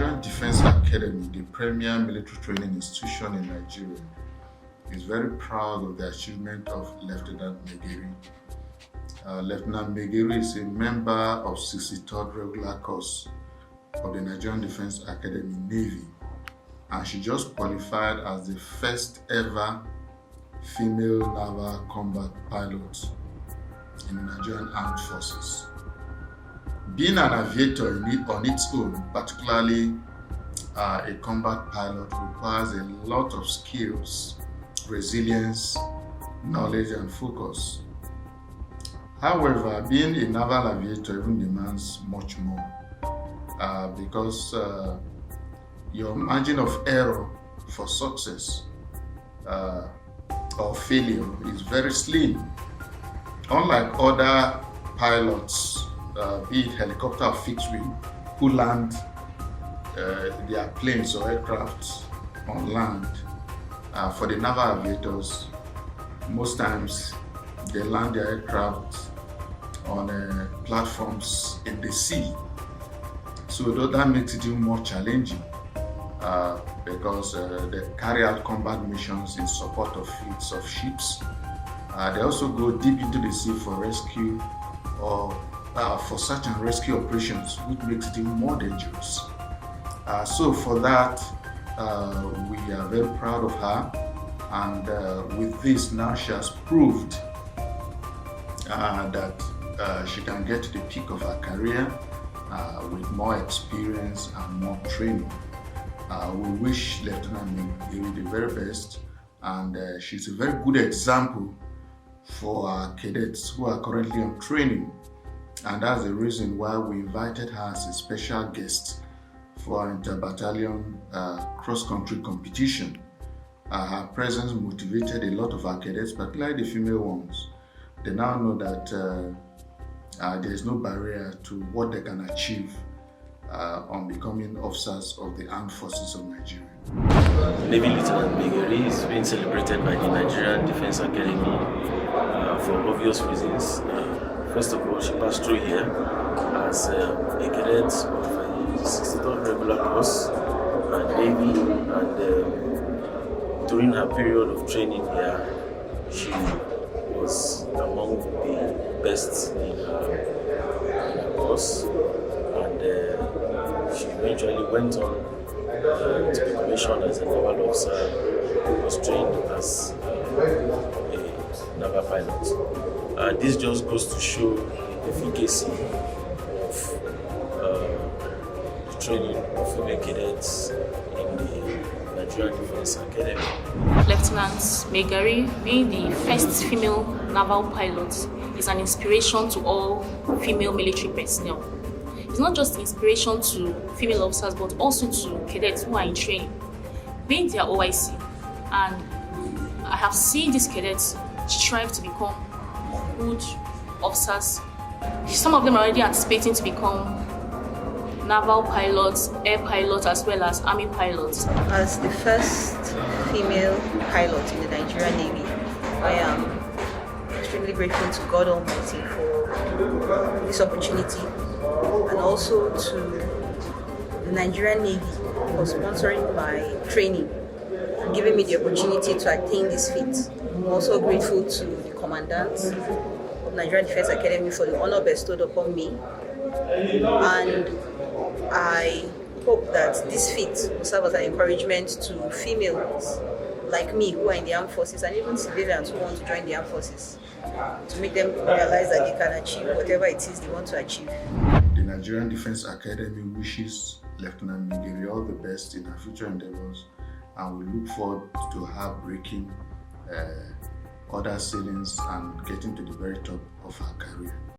Nigerian Defense Academy, the premier military training institution in Nigeria, is very proud of the achievement of Lieutenant Maigari. Lieutenant Maigari is a member of 63rd Regular Course of the Nigerian Defense Academy Navy, and she just qualified as the first ever female naval combat pilot in the Nigerian Armed Forces. Being an aviator on its own, particularly a combat pilot, requires a lot of skills, resilience, knowledge, and focus. However, being a naval aviator even demands much more because your margin of error for success or failure is very slim. Unlike other pilots, be it helicopter or fixed wing, who land their planes or aircraft on land, for the naval aviators, most times they land their aircraft on platforms in the sea. So that makes it even more challenging because they carry out combat missions in support of fleets of ships. They also go deep into the sea for rescue or for search and rescue operations, which makes it even more dangerous. So for that, we are very proud of her, and with this now she has proved that she can get to the peak of her career with more experience and more training. We wish Lieutenant Maigari the very best, and she's a very good example for our cadets who are currently on training, and that's the reason why we invited her as a special guest for our inter-battalion cross-country competition. Her presence motivated a lot of our cadets, particularly the female ones. They now know that there is no barrier to what they can achieve on becoming officers of the Armed Forces of Nigeria. Navy Lieutenant Maigari is being celebrated by the Nigerian Defense Academy for obvious reasons. First of all, she passed through here as a cadet of the 63rd Regular Course and Navy, and during her period of training here, she was among the best in her course, and she eventually went on to be commissioned as a naval officer, was trained as a naval pilot. This just goes to show the efficacy of the training of female cadets in the Nigerian Defense Academy. Lieutenant Maigari, being the first female naval pilot, is an inspiration to all female military personnel. It's not just inspiration to female officers, but also to cadets who are in training. Being their OIC, and I have seen these cadets strive to become good officers. Some of them are already anticipating to become naval pilots, air pilots, as well as army pilots. As the first female pilot in the Nigerian Navy, I am extremely grateful to God Almighty for this opportunity, and also to the Nigerian Navy for sponsoring my training and giving me the opportunity to attain this feat. I'm also grateful to the Commandant of Nigerian Defense Academy for the honor bestowed upon me, and I hope that this feat will serve as an encouragement to females like me who are in the armed forces, and even civilians who want to join the armed forces, to make them realize that they can achieve whatever it is they want to achieve. The Nigerian Defense Academy wishes Lieutenant Maigari all the best in her future endeavors, and we look forward to her breaking other ceilings and getting to the very top of her career.